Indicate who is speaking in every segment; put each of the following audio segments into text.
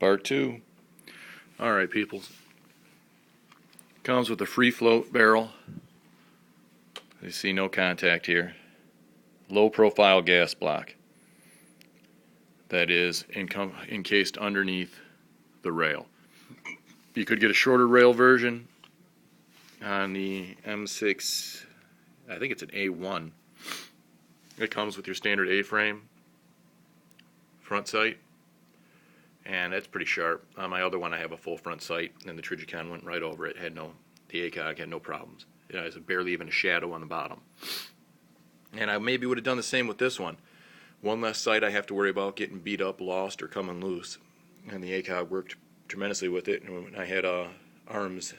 Speaker 1: Part 2. Alright, people. Comes with a free float barrel. You see no contact here. Low profile gas block. That is encased underneath the rail. You could get a shorter rail version on the M6, I think it's an A1. It comes with your standard A-frame front sight, and that's pretty sharp. On my other one I have a full front sight, and the Trigicon went right over it. The ACOG had no problems. It has barely even a shadow on the bottom. And I maybe would have done the same with this one. One less sight I have to worry about getting beat up, lost, or coming loose. And the ACOG worked tremendously with it, and I had arms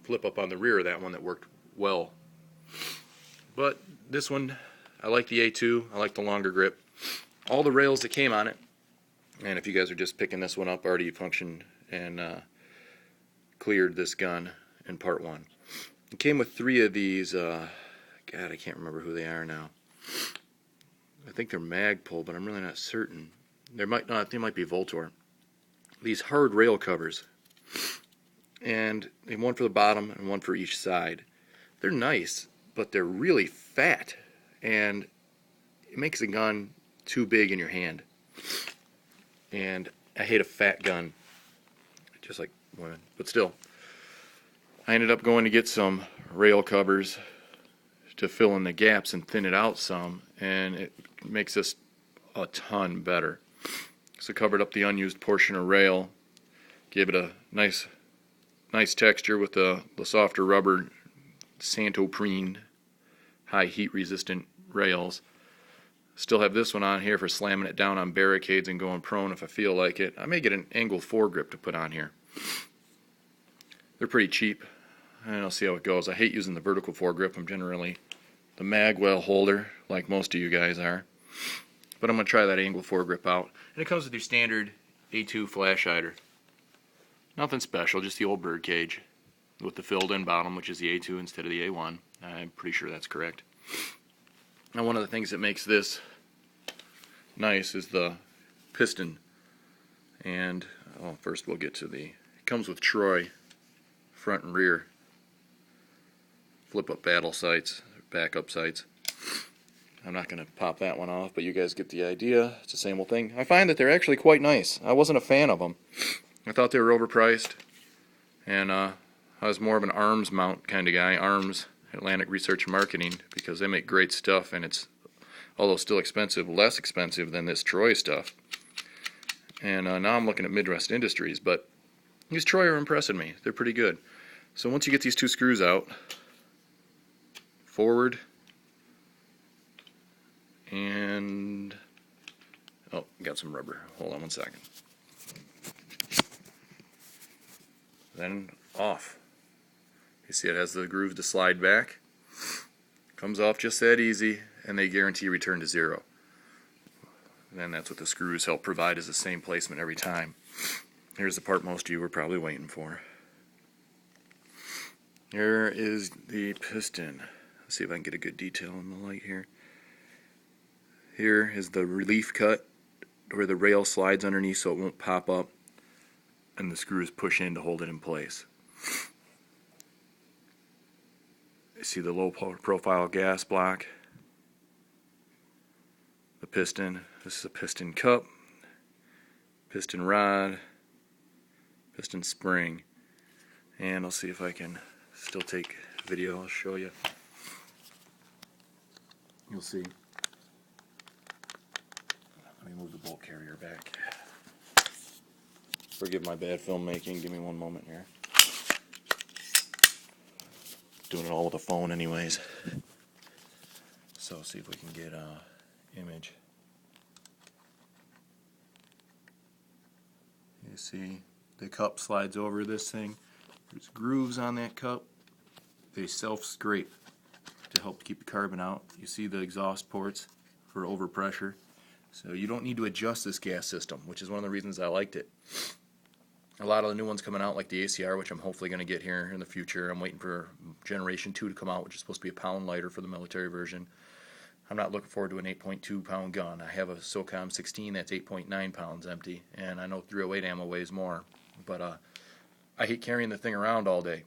Speaker 1: flip up on the rear of that one that worked well. But this one, I like the A2, I like the longer grip. All the rails that came on it, and if you guys are just picking this one up, already functioned and cleared this gun in part 1. It came with 3 of these, God, I can't remember who they are now. I think they're Magpul, but I'm really not certain. They might be Vltor. These hard rail covers, and they have one for the bottom and one for each side. They're nice, but they're really fat, and it makes the gun too big in your hand. And I hate a fat gun, just like women, but still. I ended up going to get some rail covers to fill in the gaps and thin it out some, and it makes this a ton better. So covered up the unused portion of rail, gave it a nice texture with the softer rubber Santoprene high heat resistant rails. Still have this one on here for slamming it down on barricades and going prone if I feel like it. I may get an angle foregrip to put on here. They're pretty cheap, and I'll see how it goes. I hate using the vertical foregrip. I'm generally the magwell holder, like most of you guys are. But I'm going to try that angle foregrip out. And it comes with your standard A2 flash hider. Nothing special, just the old bird cage with the filled in bottom, which is the A2 instead of the A1. I'm pretty sure that's correct. Now, one of the things that makes this nice is the piston. And first we'll get to it comes with Troy front and rear flip up battle sights, backup sights. I'm not going to pop that one off, but you guys get the idea. It's the same old thing. I find that they're actually quite nice. I wasn't a fan of them. I thought they were overpriced, and I was more of an arms mount kind of guy. Arms, Atlantic Research and Marketing, because they make great stuff, and it's, although still expensive, less expensive than this Troy stuff. And now I'm looking at Midwest Industries, but these Troy are impressing me. They're pretty good. So once you get these 2 screws out, forward, and got some rubber. Hold on one second. Then off. You see it has the groove to slide back. Comes off just that easy, and they guarantee return to 0. And then that's what the screws help provide, is the same placement every time. Here's the part most of you were probably waiting for. Here is the piston. Let's see if I can get a good detail in the light here. Here is the relief cut where the rail slides underneath so it won't pop up, and the screws push in to hold it in place. You see the low profile gas block, the piston. This is a piston cup, piston rod, piston spring, and I'll see if I can still take video. I'll show you. You'll see. Let me move the bolt carrier back. Forgive my bad filmmaking. Give me one moment here. Doing it all with a phone anyways. So see if we can get an image. You see the cup slides over this thing. There's grooves on that cup. They self-scrape to help keep the carbon out. You see the exhaust ports for overpressure. So you don't need to adjust this gas system, which is one of the reasons I liked it. A lot of the new ones coming out, like the ACR, which I'm hopefully going to get here in the future. I'm waiting for Generation 2 to come out, which is supposed to be a pound lighter for the military version. I'm not looking forward to an 8.2 pound gun. I have a SOCOM 16 that's 8.9 pounds empty, and I know 308 ammo weighs more, but I hate carrying the thing around all day.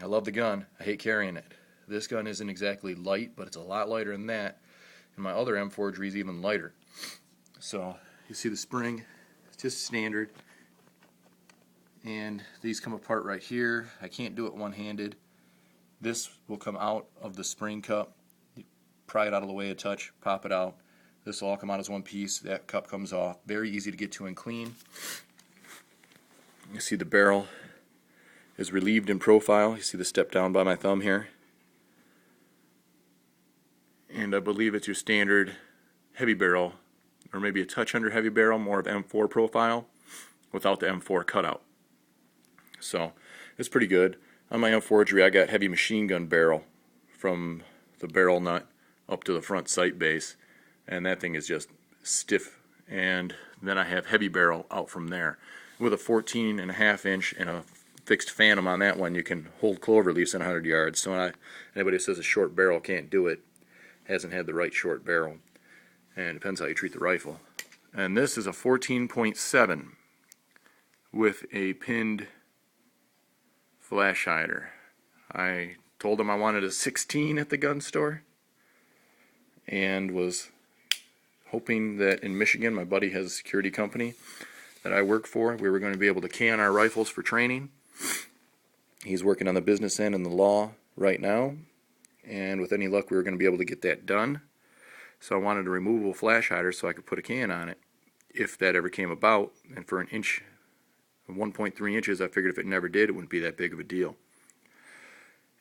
Speaker 1: I love the gun, I hate carrying it. This gun isn't exactly light, but it's a lot lighter than that, and my other M4 is even lighter. So you see the spring, it's just standard, and these come apart right here. I can't do it one-handed. This will come out of the spring cup. You pry it out of the way a touch, pop it out. This will all come out as one piece. That cup comes off. Very easy to get to and clean. You see the barrel is relieved in profile. You see the step down by my thumb here. And I believe it's your standard heavy barrel, or maybe a touch under heavy barrel, more of M4 profile without the M4 cutout. So it's pretty good. On my M4, I got heavy machine gun barrel from the barrel nut up to the front sight base, and that thing is just stiff. And then I have heavy barrel out from there. With a 14.5 inch and a fixed phantom on that one, you can hold clover leaves in 100 yards. So anybody who says a short barrel can't do it hasn't had the right short barrel. And it depends how you treat the rifle. And this is a 14.7 with a pinned flash hider. I told him I wanted a 16 at the gun store, and was hoping that in Michigan, my buddy has a security company that I work for, we were going to be able to can our rifles for training. He's working on the business end and the law right now, and with any luck we were going to be able to get that done. So I wanted a removable flash hider so I could put a can on it if that ever came about, and for an inch, 1.3 inches, I figured if it never did, it wouldn't be that big of a deal.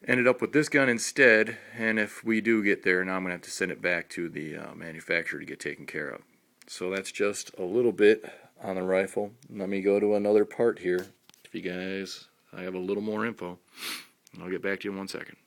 Speaker 1: Ended up with this gun instead, and if we do get there, now I'm going to have to send it back to the manufacturer to get taken care of. So that's just a little bit on the rifle. Let me go to another part here. If you guys, I have a little more info. I'll get back to you in 1 second.